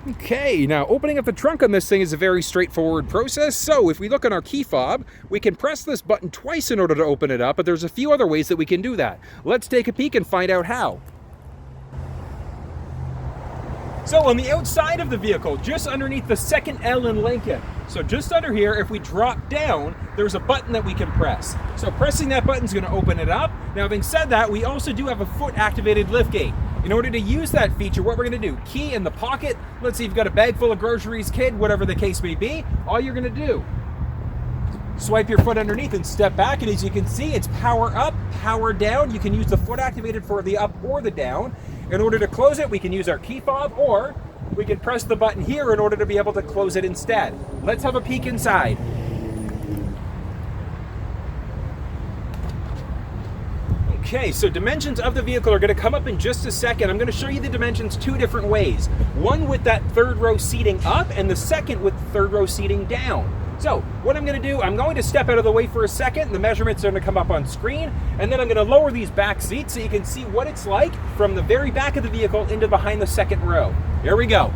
Okay, now opening up the trunk on this thing is a very straightforward process. So if we look on our key fob, we can press this button twice in order to open it up, but there's a few other ways that we can do that. Let's take a peek and find out how. So on the outside of the vehicle, just underneath the second L in Lincoln, so just under here, if we drop down, there's a button that we can press. So pressing that button is going to open it up. Now, having said that, we also do have a foot-activated liftgate. In order to use that feature, what we're going to do, key in the pocket. Let's say you've got a bag full of groceries, kid, whatever the case may be. All you're going to do, swipe your foot underneath and step back, and as you can see, it's power up, power down. You can use the foot activated for the up or the down. In order to close it, we can use our key fob, or we can press the button here in order to be able to close it instead. Let's have a peek inside. Okay, so dimensions of the vehicle are going to come up in just a second. I'm going to show you the dimensions two different ways. One with that third row seating up, and the second with third row seating down. So what I'm going to do, I'm going to step out of the way for a second. The measurements are going to come up on screen, and then I'm going to lower these back seats so you can see what it's like from the very back of the vehicle into behind the second row. Here we go.